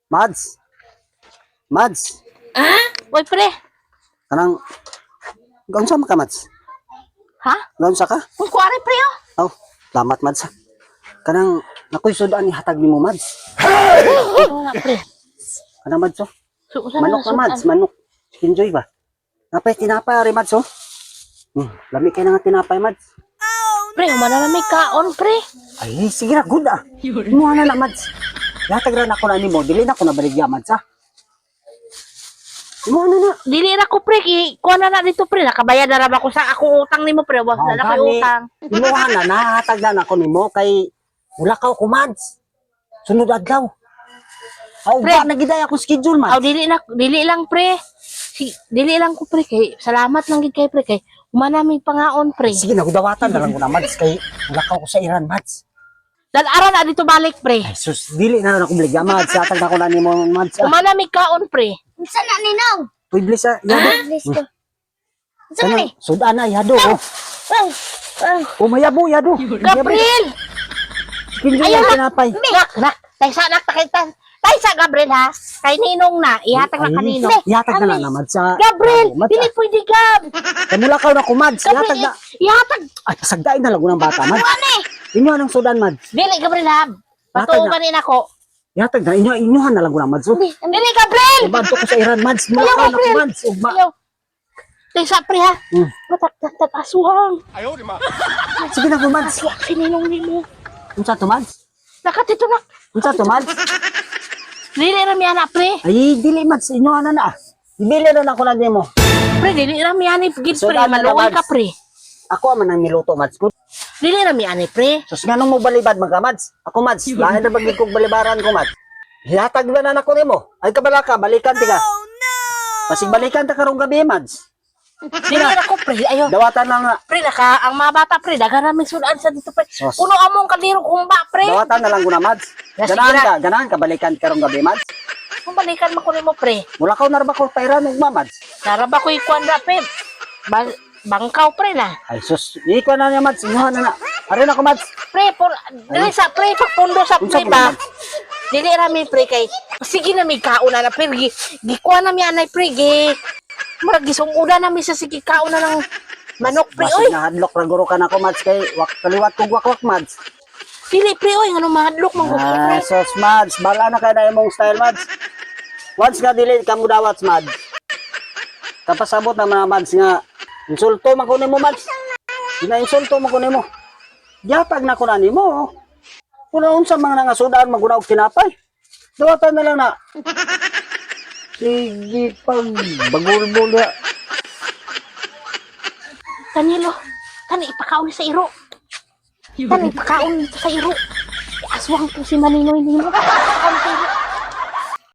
Mads. Mads. Ah? Uy, pre. Kanang gaun sa ka, Mads? Ha? Gaun sa ka? Kung kuwari, pre, oh. Oh, salamat, Mads. Kanang nakoy sudan ni hatag nimo, Mads. Oo nga, pre. Kanang Mads, oh. Suusan Manok na, Mads, manok. Enjoy ba? Napay tinapay ari, Mads, oh. Lami kay nga tinapay, Mads. Pre, umana na may kaon, pre. Ay, sige na, good ah. Imuha na, Mads. Yatag rin ako na nimo, dili na ako nabaligya, Mads, ah. Imuha na. Dili na ko, pre. Kuha na dito, pre. Nakabayad na ba ko sa akong utang nimo, pre. Wala na ko gani. utang. Imuha na, nahatag na ako nimo kay wala ka ako, Mads. Sunod adlaw. Aw, Pre. ba nagidaya ako schedule, Aw, Mads. dili lang, pre. Dili lang ko, pre. Kay, salamat lang gid kay, pre. Kay, umana may pangaon, pre. Sige na, gudawatan na lang ko na, Mads. Kay wala ka ako sa Iran, Mads. Dal-ara na dito balik, pre. Ay, sus, dili na ako baligya, Mads. Yatag na ako na nimo, Mads. Ah. Umana may kaon, pre. Unsa na ninaw? Uy, bless, ah. Yado. Please ko. Unsa na ni? Sudan na, yado. Oh. Umayabo, yado. Gabriel! Kinjo Ayaw na na. tinapay. Nak, Taysa, Gabriel, ha? Kay Ninong na. Ihatag na kanino. Yatag na lang naman sa... Gabriel! Mads, Dili pwede, Gab! Kay mula ka na ko, Mads. Yatag Gabriel, na. ihatag! Ay, sagdain na lang ko ng bata, Mads. Inyo anong Sudan, Mads. Dili, Gabriel, ha? Patuo na. ganin ako. Yatag na. Inyohan na lang ko ng Mads. Oh. Dili, Gabriel! Ibadto ko sa Iran, Mads. Mula Ayaw, ka na ko, Gabriel! Mads. Ugma. Ayaw. Taysa, pre, ha? Matak, aswang. Sige na ko, Mads. Aswang si Ninong nimo. Unsa to, Mads? Nakatito na. Unsa to, Mads? Dili ramiana, pre. Ay, dili, Mads. Inyohan na na. Ibili na ako na nimo. Pre, dili ramiani. Gid, So, pre. dami na, Maluoy Mads. ka, pre. Ako man ang niluto, Mads. Good. Dili ramiani, pre. Sus nga nung mo balibad mga Mads. Ako, Mads. Lahat na bagay kong balibaran ko, Mads. Yatag na ako nimo. Ay, kabala ka. Balikan ti ka. Masig balikan ta karong gabi, Mads. Dili na ko, pre. Ayaw. Dawatan lang nga. Pre, ang mga bata, pre, dagan namin sudan sa dito, pre. Sos. Puno among kaliro kumba, pre. Dawatan na lang ko na, Mads. Yes, Ganahan ka balikan karong gabi, Mads. Kung balikan mo ko mo, pre. Wala ka na ba ko pairan ugma, Mads. Naraba ko ikuan na, pre. Bangkaw, pre, na. Ay, sus. Iko na niya, Mads. Inyohan na na. Arin ako, Mads. Pre, dili sa, pre, pagpundo sa, Unsa pre, po, ba? Mads? Dili rami, pre, kay, sige na may kauna na, pre. Gikuan na mi anay, pre, Murag gisunguda na mi sa sige kauna ng manok, pre, oy. Basig na hadlok ra guro ka na ko, Mads. Kay kaliwat kong wakwak, Mads. Dili, pre, oy, ano mahadlok, manggusto, pre. Ah, sus, Mads. Bala na kayo na imong style, Mads. Once ka dili ka mo dawat, Mads. Kapasabot na mga Mads nga insulto man kunin mo, Mads. Gina-insulto man kunin mo. Yatag na kunan nimo. Kung unsa mga nangasudan maguna og tinapay. Dawatan na lang na. Sige pag bagulbol ya. Kanilo, kani ipakaon sa iro. Kani ipakaon sa iro. Aswang to si Maninoy nimo. Ipakaon sa iro.